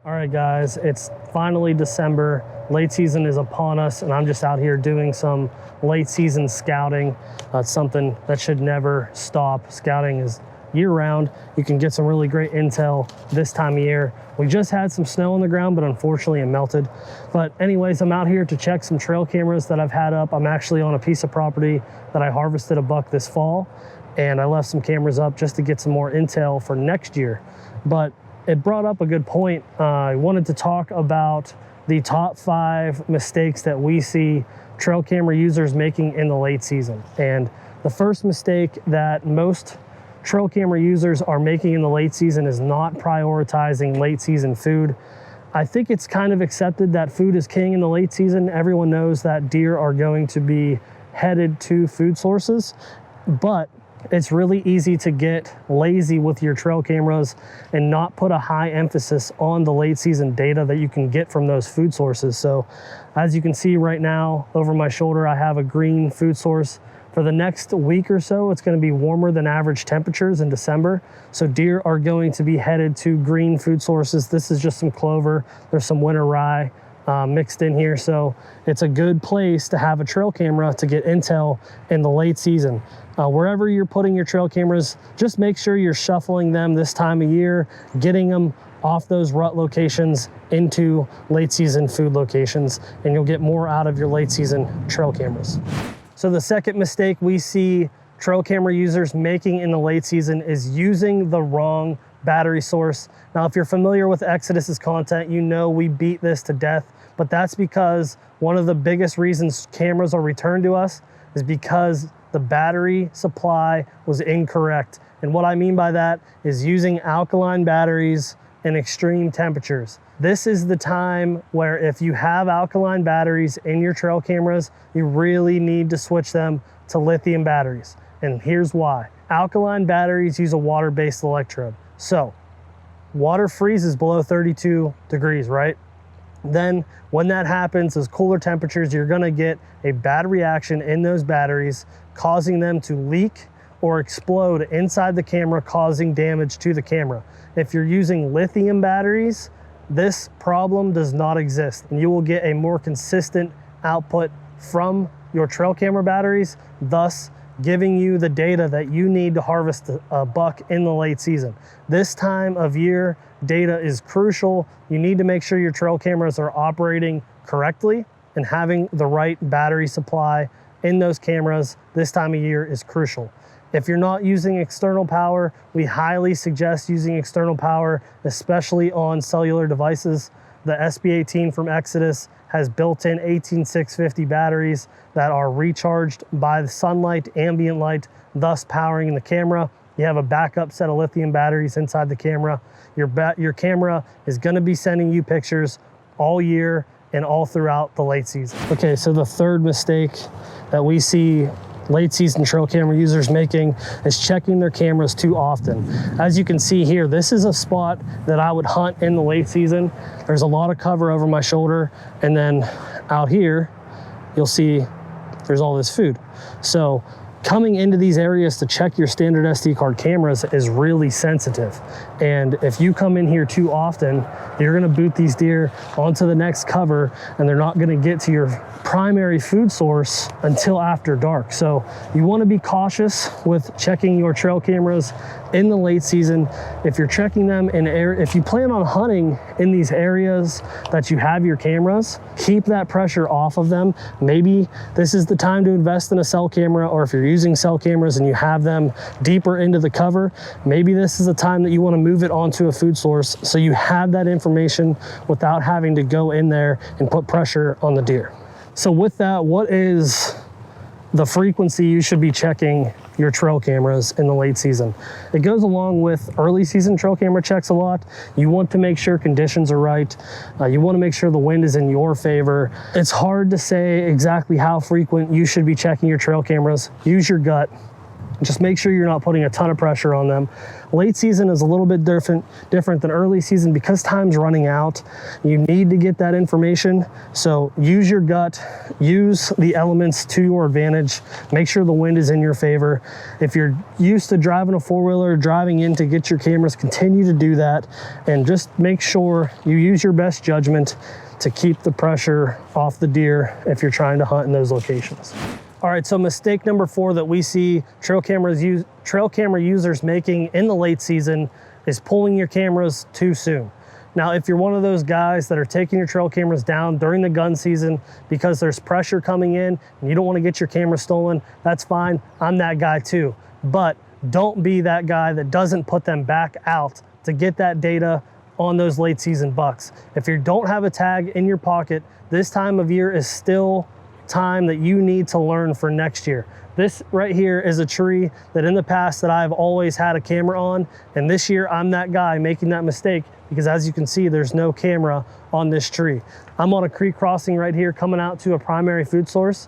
All right, guys, it's finally December. Late season is upon us, and I'm just out here doing some late season scouting. It's something that should never stop. Scouting is year-round. You can get some really great intel this time of year. We just had some snow on the ground, but unfortunately it melted. But anyways, I'm out here to check some trail cameras that I've had up. I'm actually on a piece of property that I harvested a buck this fall, and I left some cameras up just to get some more intel for next year. But it brought up a good point. I wanted to talk about the top 5 mistakes that we see trail camera users making in the late season. And the first mistake that most trail camera users are making in the late season is not prioritizing late season food. I think it's kind of accepted that food is king in the late season. Everyone knows that deer are going to be headed to food sources, but it's really easy to get lazy with your trail cameras and not put a high emphasis on the late season data that you can get from those food sources. So as you can see right now over my shoulder, I have a green food source. For the next week or so, it's going to be warmer than average temperatures in December. So deer are going to be headed to green food sources. This is just some clover. There's some winter rye mixed in here. So it's a good place to have a trail camera to get intel in the late season. Wherever you're putting your trail cameras, just make sure you're shuffling them this time of year, getting them off those rut locations into late season food locations, and you'll get more out of your late season trail cameras. So the second mistake we see trail camera users making in the late season is using the wrong battery source. Now, if you're familiar with Exodus's content, you know we beat this to death, but that's because one of the biggest reasons cameras are returned to us is because the battery supply was incorrect. And what I mean by that is using alkaline batteries in extreme temperatures. This is the time where if you have alkaline batteries in your trail cameras, you really need to switch them to lithium batteries. And here's why. Alkaline batteries use a water-based electrode. So water freezes below 32 degrees, right? Then when that happens, those cooler temperatures, you're gonna get a bad reaction in those batteries, causing them to leak or explode inside the camera, causing damage to the camera. If you're using lithium batteries, this problem does not exist, and you will get a more consistent output from your trail camera batteries, thus giving you the data that you need to harvest a buck in the late season. This time of year, data is crucial. You need to make sure your trail cameras are operating correctly, and having the right battery supply in those cameras this time of year is crucial. If you're not using external power, we highly suggest using external power, especially on cellular devices. The SB18 from Exodus has built-in 18650 batteries that are recharged by the sunlight, ambient light, thus powering the camera. You have a backup set of lithium batteries inside the camera. Your camera is gonna be sending you pictures all year and all throughout the late season. Okay, so the third mistake that we see late season trail camera users making is checking their cameras too often. As you can see here, this is a spot that I would hunt in the late season. There's a lot of cover over my shoulder, and then out here, you'll see there's all this food. So coming into these areas to check your standard SD card cameras is really sensitive. And if you come in here too often, you're gonna boot these deer onto the next cover, and they're not gonna get to your primary food source until after dark. So you wanna be cautious with checking your trail cameras in the late season. If you're checking them if you plan on hunting in these areas that you have your cameras, keep that pressure off of them. Maybe this is the time to invest in a cell camera, or if you're using cell cameras and you have them deeper into the cover, maybe this is the time that you want to move it onto a food source so you have that information without having to go in there and put pressure on the deer. So with that, what is the frequency you should be checking your trail cameras in the late season? It goes along with early season trail camera checks a lot. You want to make sure conditions are right. You want to make sure the wind is in your favor. It's hard to say exactly how frequent you should be checking your trail cameras. Use your gut. Just make sure you're not putting a ton of pressure on them. Late season is a little bit different than early season because time's running out. You need to get that information. So use your gut, use the elements to your advantage. Make sure the wind is in your favor. If you're used to driving a four-wheeler, driving in to get your cameras, continue to do that. And just make sure you use your best judgment to keep the pressure off the deer if you're trying to hunt in those locations. All right, so mistake number 4 that we see trail camera users making in the late season is pulling your cameras too soon. Now, if you're one of those guys that are taking your trail cameras down during the gun season because there's pressure coming in and you don't want to get your camera stolen, that's fine. I'm that guy too. But don't be that guy that doesn't put them back out to get that data on those late season bucks. If you don't have a tag in your pocket, this time of year is still time that you need to learn for next year. This right here is a tree that in the past that I've always had a camera on, and this year I'm that guy making that mistake because as you can see, there's no camera on this tree. I'm on a creek crossing right here coming out to a primary food source,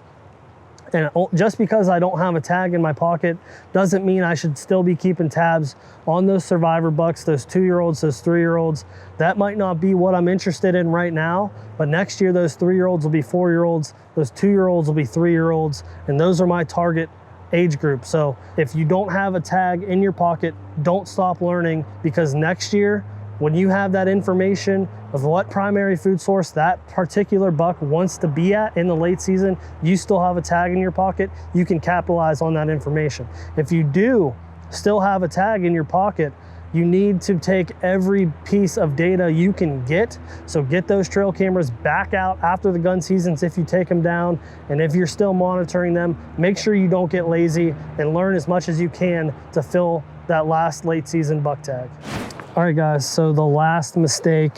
and just because I don't have a tag in my pocket doesn't mean I should still be keeping tabs on those survivor bucks, those 2-year-olds, those 3-year-olds. That might not be what I'm interested in right now, but next year those 3-year-olds will be 4-year-olds, those 2-year-olds will be 3-year-olds, and those are my target age group. So if you don't have a tag in your pocket, don't stop learning, because next year when you have that information of what primary food source that particular buck wants to be at in the late season, you still have a tag in your pocket, you can capitalize on that information. If you do still have a tag in your pocket, you need to take every piece of data you can get. So get those trail cameras back out after the gun seasons if you take them down. And if you're still monitoring them, make sure you don't get lazy and learn as much as you can to fill that last late season buck tag. All right, guys, so the last mistake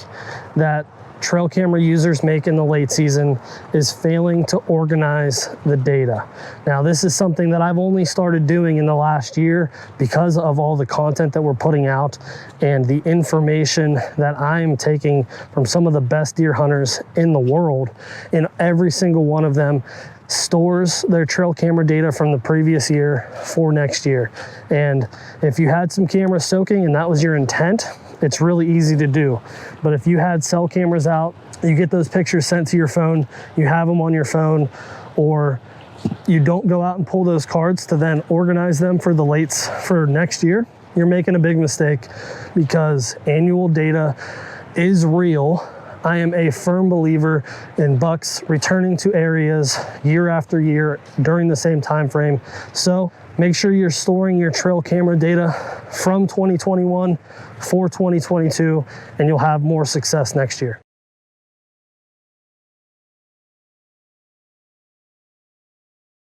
that trail camera users make in the late season is failing to organize the data. Now, this is something that I've only started doing in the last year because of all the content that we're putting out and the information that I'm taking from some of the best deer hunters in the world. And every single one of them stores their trail camera data from the previous year for next year. And if you had some cameras soaking and that was your intent, it's really easy to do. But if you had cell cameras out, you get those pictures sent to your phone, you have them on your phone, or you don't go out and pull those cards to then organize them for the lates for next year, you're making a big mistake, because annual data is real. I am a firm believer in bucks returning to areas year after year during the same time frame. So make sure you're storing your trail camera data from 2021 for 2022, and you'll have more success next year.